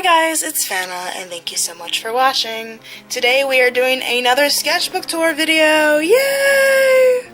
Hi guys, it's Fana, and thank you so much for watching. Today we are doing another sketchbook tour video. Yay!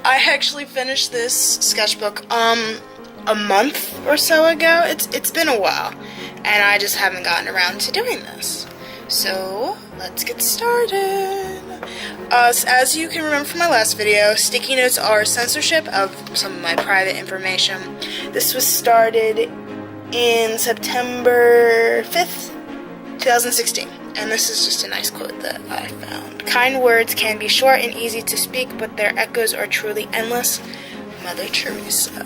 I actually finished this sketchbook a month or so ago. It's been a while, and I just haven't gotten around to doing this. So let's get started. As you can remember from my last video, sticky notes are censorship of some of my private information. This was started in September 5th, 2016, and this is just a nice quote that I found. Kind words can be short and easy to speak, but their echoes are truly endless. Mother Teresa.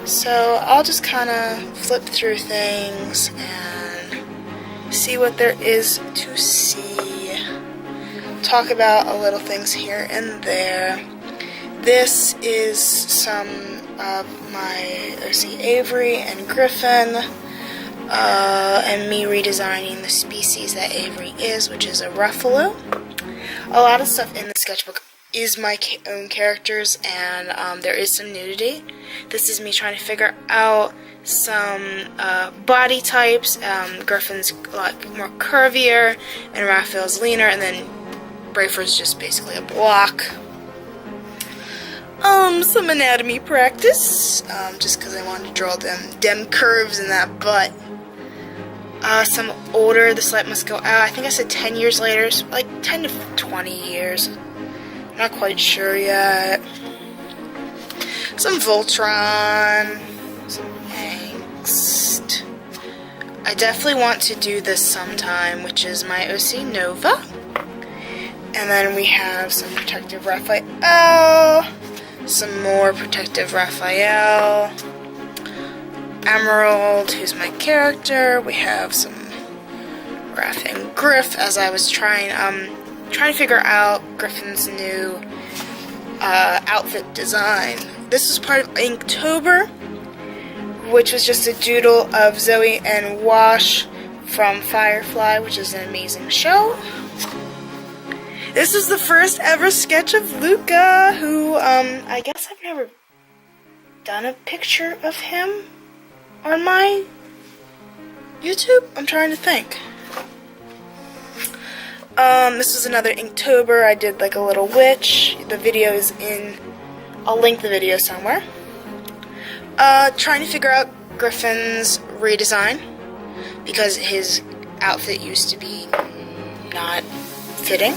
So I'll just kind of flip through things and see what there is to see. Talk about a little things here and there. This is some of my OC Avery and Griffin, and me redesigning the species that Avery is, which is a Ruffalo. A lot of stuff in the sketchbook is my own characters, and there is some nudity. This is me trying to figure out some body types. Griffin's like more curvier, and Raphael's leaner, and then Brayford's just basically a block. Some anatomy practice, just because I wanted to draw them curves in that butt. Some older, this light must go out. I think I said 10 years later, so like 10 to 20 years. Not quite sure yet. Some Voltron, some angst. I definitely want to do this sometime, which is my OC Nova. And then we have some Protective Raphael. Some more Protective Raphael. Emerald, who's my character. We have some Raph and Griff, as I was trying to figure out Griffin's new outfit design. This was part of Inktober, which was just a doodle of Zoe and Wash from Firefly, which is an amazing show. This is the first ever sketch of Luca, who, I guess I've never done a picture of him on my YouTube? I'm trying to think. This was another Inktober. I did like a little witch. The video is in, I'll link the video somewhere. Trying to figure out Griffin's redesign, because his outfit used to be not fitting.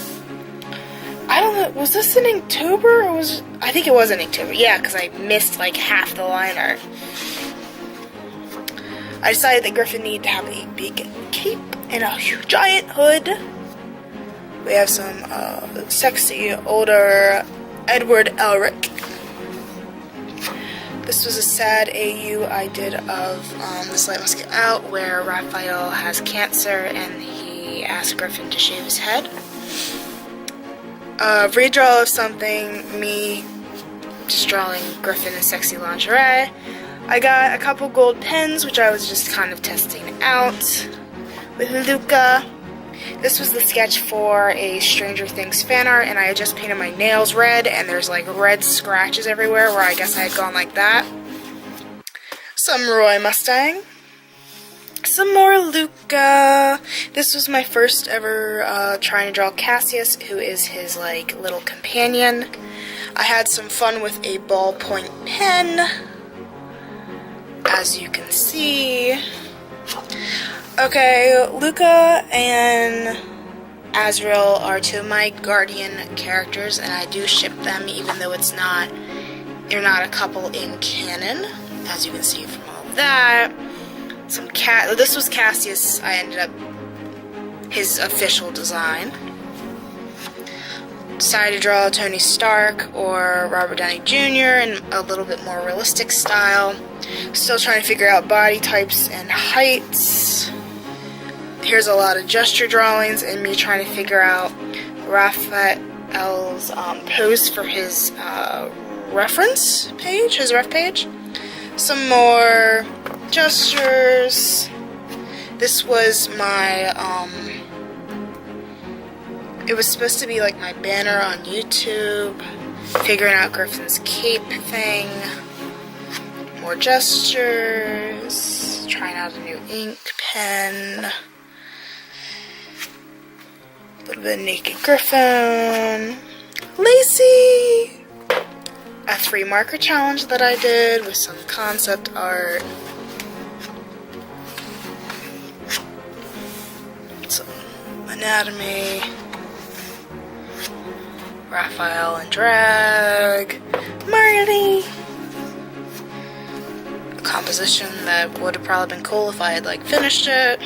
I don't know, was this in Inktober or was, I think it was in Inktober, yeah, because I missed like half the line art. I decided that Griffin needed to have a big cape and a giant hood. We have some sexy older Edward Elric. This was a sad AU I did of This Light Must Get Out, where Raphael has cancer and he asked Griffin to shave his head. Redraw of something, me just drawing Griffin in sexy lingerie. I got a couple gold pens, which I was just kind of testing out with Luca. This was the sketch for a Stranger Things fan art, and I had just painted my nails red, and there's like red scratches everywhere where I guess I had gone like that. Some Roy Mustang. Some more Luca. This was my first ever trying to draw Cassius, who is his like little companion. I had some fun with a ballpoint pen, as you can see. Okay, Luca and Azrael are two of my guardian characters, and I do ship them even though they're not a couple in canon, as you can see from all of that. This was Cassius. I ended up his official design. Decided to draw Tony Stark or Robert Downey Jr. in a little bit more realistic style. Still trying to figure out body types and heights. Here's a lot of gesture drawings and me trying to figure out Raphael's pose for his reference page, his ref page. Some more gestures. This was my, it was supposed to be like my banner on YouTube. Figuring out Griffin's cape thing. More gestures. trying out a new ink pen. A little bit of Naked Griffin. Lacey! A 3 marker challenge that I did with some concept art. Some anatomy. Raphael and drag. Marley! A composition that would have probably been cool if I had like finished it.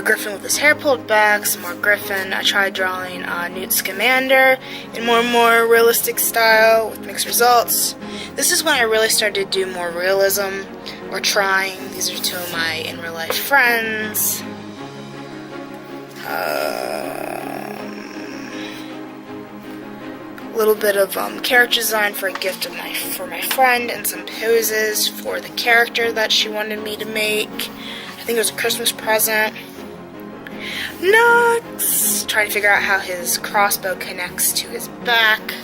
Griffin with his hair pulled back, some more Griffin. I tried drawing Newt Scamander in more realistic style with mixed results. This is when I really started to do more realism, or trying. These are 2 of my in real life friends. A little bit of character design for a gift of for my friend, and some poses for the character that she wanted me to make. I think it was a Christmas present. Nux! Trying to figure out how his crossbow connects to his back.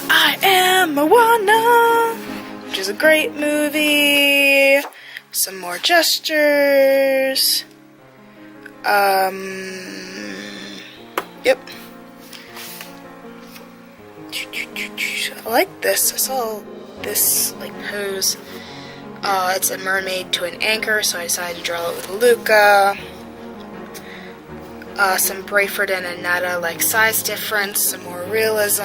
I Am Moana, which is a great movie. Some more gestures. Yep. I like this. I saw this like pose. It's a mermaid to an anchor, so I decided to draw it with Luca. Some Brayford and Annetta, like size difference, some more realism.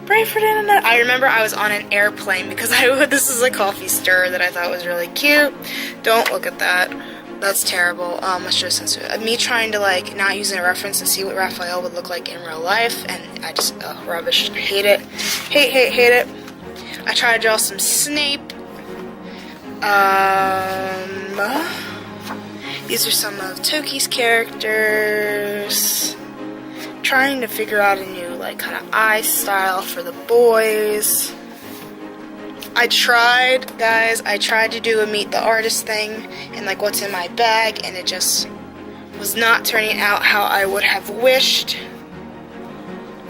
Brayford and Annetta. I remember I was on an airplane because this is a coffee stir that I thought was really cute. Don't look at that. That's terrible. Let's just me trying to like not using a reference to see what Raphael would look like in real life, and I just rubbish. I hate it. Hate it. I tried to draw some Snape. These are some of Toki's characters. Trying to figure out a new like kind of eye style for the boys. I tried to do a meet the artist thing and like what's in my bag, and it just was not turning out how I would have wished.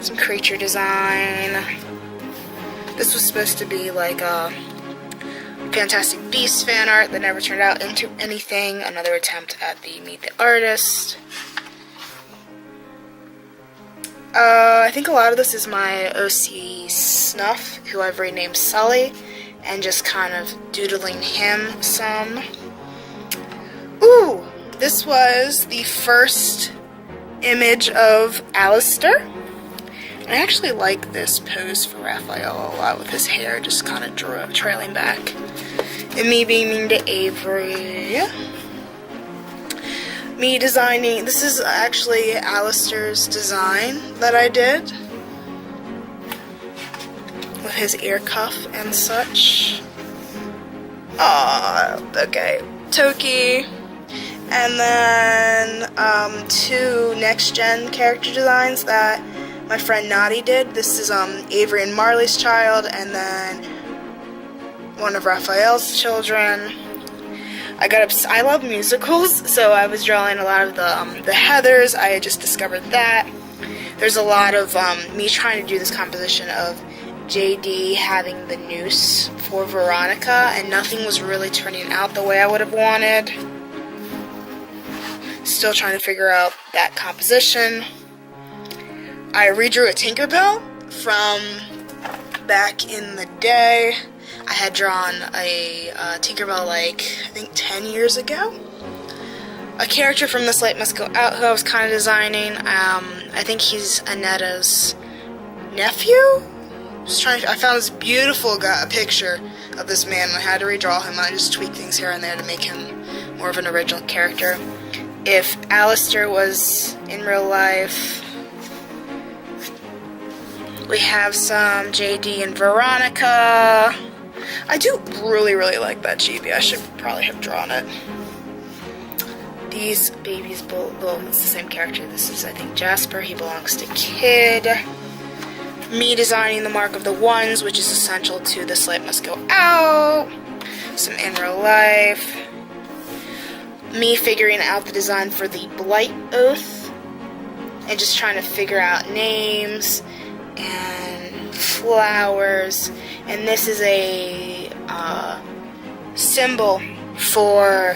Some creature design. This was supposed to be like a Fantastic Beasts fan art that never turned out into anything. Another attempt at the meet the artist. I think a lot of this is my OC Snuff, who I've renamed Sully, and just kind of doodling him some. Ooh, this was the first image of Alistair. I actually like this pose for Raphael a lot, with his hair just kind of trailing back. And me beaming to Avery. Me designing, this is actually Alistair's design that I did. With his ear cuff and such. Okay. Toki. And then 2 next-gen character designs that my friend Nadi did. This is Avery and Marley's child, and then one of Raphael's children. I love musicals, so I was drawing a lot of the Heathers. I had just discovered that. There's a lot of me trying to do this composition of JD having the noose for Veronica, and nothing was really turning out the way I would have wanted. Still trying to figure out that composition. I redrew a Tinkerbell from back in the day. I had drawn a Tinkerbell like, I think 10 years ago. A character from This Light Must Go Out who I was kind of designing. I think he's Annetta's nephew? I found this beautiful picture of this man, and I had to redraw him. I just tweaked things here and there to make him more of an original character. If Alistair was in real life, we have some JD and Veronica. I do really like that chibi. I should probably have drawn it. These babies, well, it's the same character. This is, I think, Jasper. He belongs to Kid. Me designing the Mark of the Ones, which is essential to This Light Must Go Out. Some in real life. Me figuring out the design for the Blight Oath. And just trying to figure out names. And flowers, and this is a symbol for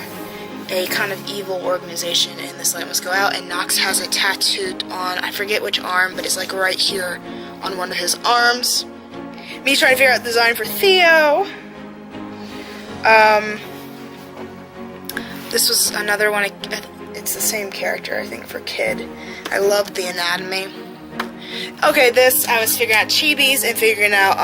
a kind of evil organization, and this light must go out. And Knox has it tattooed on, I forget which arm, but it's like right here on one of his arms. Me trying to figure out the design for Theo. This was another one, it's the same character, I think, for Kid. I loved the anatomy. Okay, this, I was figuring out chibis and figuring out,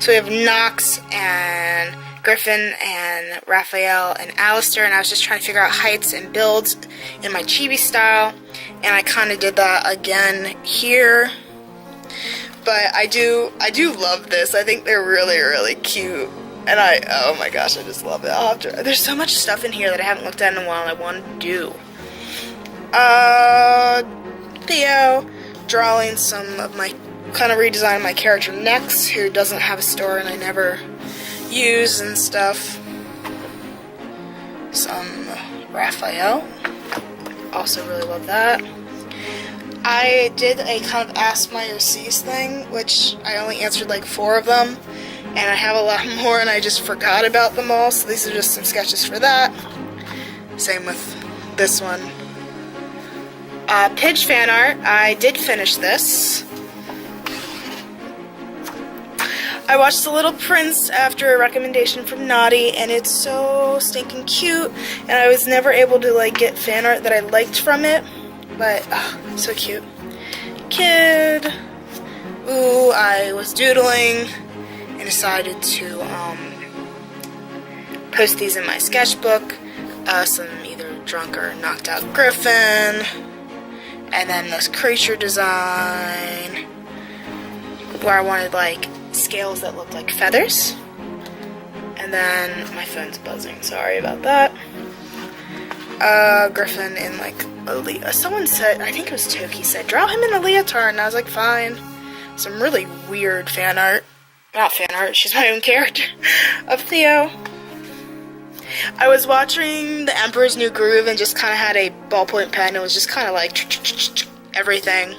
so we have Knox and Griffin and Raphael and Alistair, and I was just trying to figure out heights and builds in my chibi style, and I kind of did that again here. But I do love this. I think they're really, really cute. And oh my gosh, I just love it. There's so much stuff in here that I haven't looked at in a while and I want to do. Theo, drawing some of my, kind of redesigning my character Nex, who doesn't have a store and I never use and stuff. Some Raphael. Also really love that. I did a kind of Ask My OCs thing, which I only answered like 4 of them. And I have a lot more and I just forgot about them all, so these are just some sketches for that. Same with this one. Pidge fan art, I did finish this. I watched The Little Prince after a recommendation from Naughty, and it's so stinking cute, and I was never able to like get fan art that I liked from it, but so cute. Kid. Ooh, I was doodling and decided to post these in my sketchbook. Some either drunk or knocked out Griffin, and then this creature design where I wanted like scales that looked like feathers, and then my phone's buzzing, sorry about that. Griffin in like someone said, I think it was Toki said, draw him in a leotard, and I was like, fine. Some really weird fan art. Not fan art, she's my own character, of Theo. I was watching The Emperor's New Groove and just kind of had a ballpoint pen. It was just kind of like everything.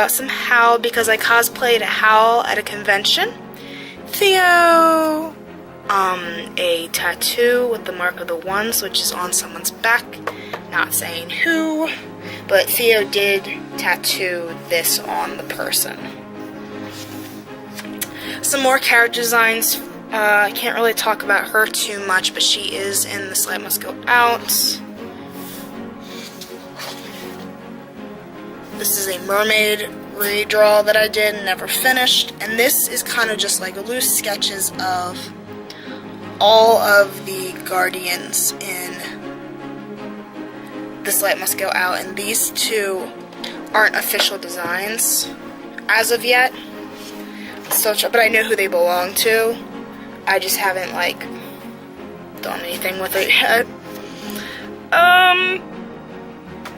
Some Howl, because I cosplayed a Howl at a convention. Theo. A tattoo with the mark of the ones, which is on someone's back. Not saying who, but Theo did tattoo this on the person. Some more character designs. I can't really talk about her too much, but she is in This Light Must Go Out. This is a mermaid redraw that I did and never finished, and this is kind of just like loose sketches of all of the Guardians in This Light Must Go Out, and these 2 aren't official designs as of yet. But I know who they belong to. I just haven't like done anything with it yet.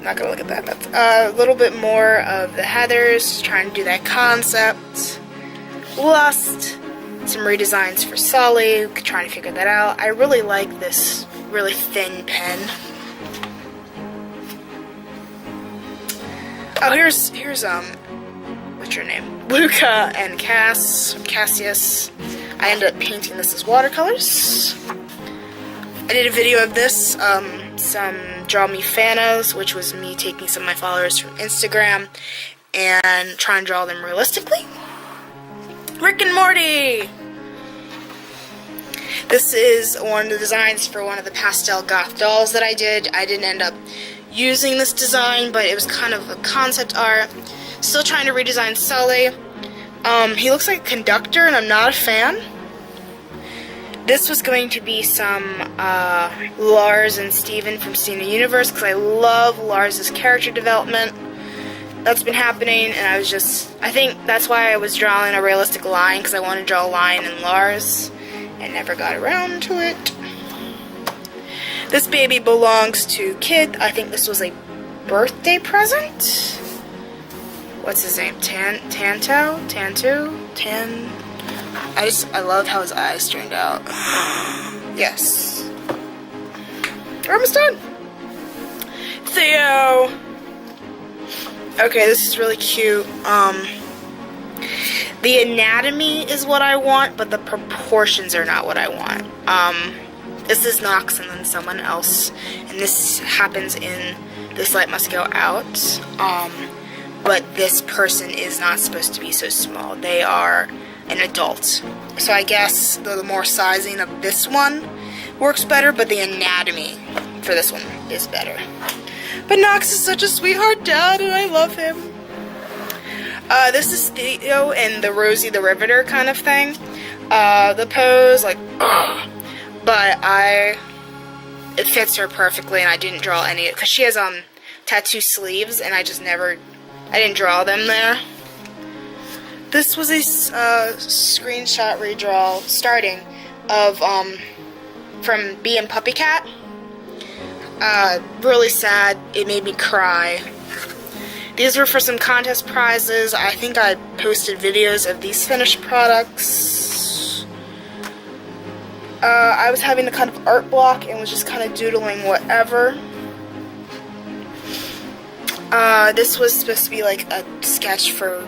Not gonna look at that. That's a little bit more of the Heathers, trying to do that concept. Lust, some redesigns for Sully, trying to figure that out. I really like this really thin pen. Oh, here's what's your name? Luca and Cassius. I ended up painting this as watercolors. I did a video of this, some Draw Me Fanas, which was me taking some of my followers from Instagram and trying to draw them realistically. Rick and Morty! This is one of the designs for one of the pastel goth dolls that I did. I didn't end up using this design, but it was kind of a concept art. Still trying to redesign Sully. He looks like a conductor, and I'm not a fan. This was going to be some Lars and Steven from Steven Universe, because I love Lars's character development. That's been happening, and I think that's why I was drawing a realistic line, because I wanted to draw a line in Lars, and never got around to it. This baby belongs to Kid. I think this was a birthday present. What's his name? I love how his eyes turned out. Yes. We're almost done. Theo. Okay, this is really cute. The anatomy is what I want, but the proportions are not what I want. This is Knox and then someone else, and this happens in This Light Must Go Out. But this person is not supposed to be so small. They are an adult. So I guess the more sizing of this one works better, but the anatomy for this one is better. But Knox is such a sweetheart dad, and I love him. This is Theo in the Rosie the Riveter kind of thing. The pose, like, ugh. But it fits her perfectly, and I didn't draw any, because she has tattoo sleeves, and I didn't draw them there. This was a screenshot redraw starting of from Bee and Puppy Cat. Really sad. It made me cry. These were for some contest prizes. I think I posted videos of these finished products. I was having a kind of art block and was just kind of doodling whatever. This was supposed to be like a sketch for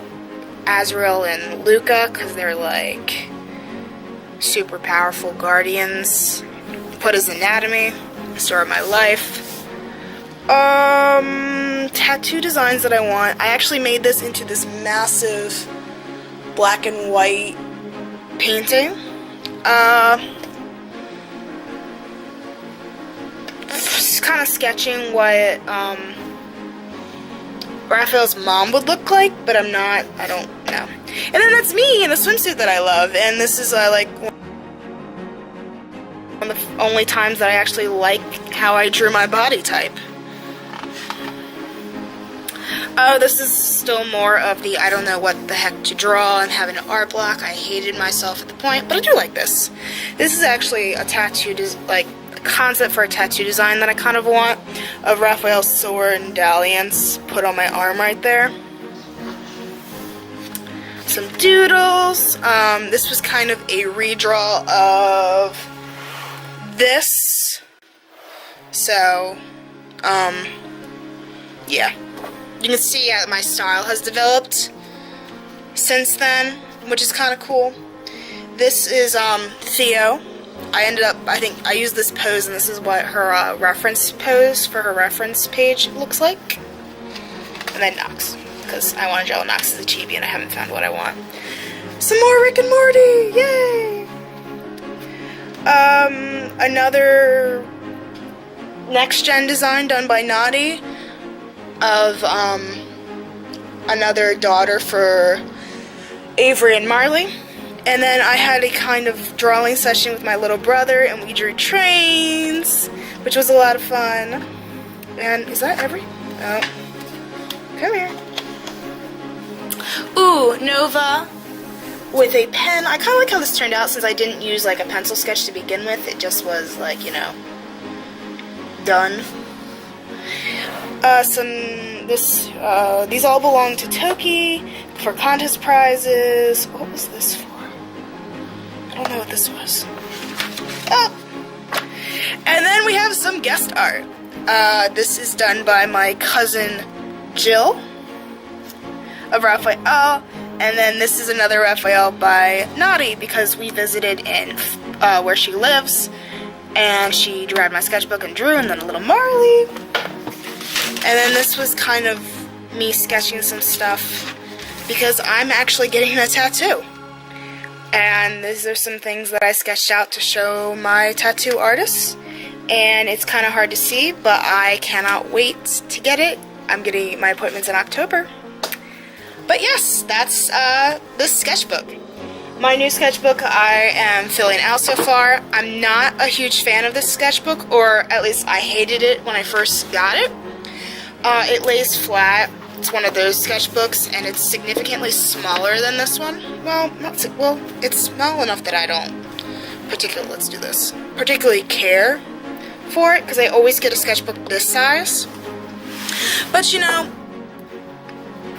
Azrael and Luca, because they're like super powerful guardians. Put his anatomy, story of my life. Tattoo designs that I want. I actually made this into this massive black and white painting. Just kind of sketching what Raphael's mom would look like, but I don't know. And then that's me in a swimsuit that I love, and this is like one of the only times that I actually like how I drew my body type. Oh, this is still more of the I don't know what the heck to draw and having an art block. I hated myself at the point, but I do like this. This is actually a tattoo, like a concept for a tattoo design that I kind of want, of Raphael's sword and dalliance put on my arm right there. Some doodles. This was kind of a redraw of this. So, yeah. You can see my style has developed since then, which is kind of cool. This is Theo. I think I used this pose, and this is what her reference pose for her reference page looks like. And then Knox, because I want to draw Knox as a chibi, and I haven't found what I want. Some more Rick and Morty! Yay! Another next-gen design done by Naughty of another daughter for Avery and Marley. And then I had a kind of drawing session with my little brother, and we drew trains, which was a lot of fun. And is that every? Oh. Come here. Ooh, Nova with a pen. I kind of like how this turned out, since I didn't use like a pencil sketch to begin with. It just was like, you know, done. These all belong to Toki for contest prizes. What was this for? I don't know what this was. Oh! And then we have some guest art. This is done by my cousin Jill of Raphael. And then this is another Raphael by Naughty, because we visited in where she lives. And she read my sketchbook and drew, and then a little Marley. And then this was kind of me sketching some stuff, because I'm actually getting a tattoo. And these are some things that I sketched out to show my tattoo artists. And it's kind of hard to see, but I cannot wait to get it. I'm getting my appointments in October. But yes, that's this sketchbook. My new sketchbook I am filling out so far. I'm not a huge fan of this sketchbook, or at least I hated it when I first got it. It lays flat. It's one of those sketchbooks, and it's significantly smaller than this one. Well, it's small enough that I don't particularly care for it, because I always get a sketchbook this size. But you know,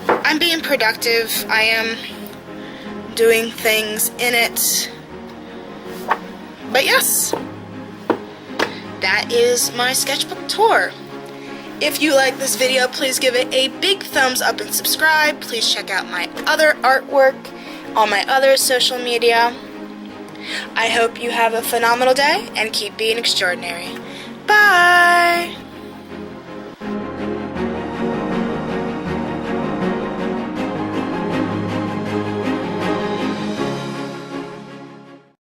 I'm being productive. I am doing things in it. But yes, that is my sketchbook tour. If you like this video, please give it a big thumbs up and subscribe. Please check out my other artwork on my other social media. I hope you have a phenomenal day and keep being extraordinary. Bye!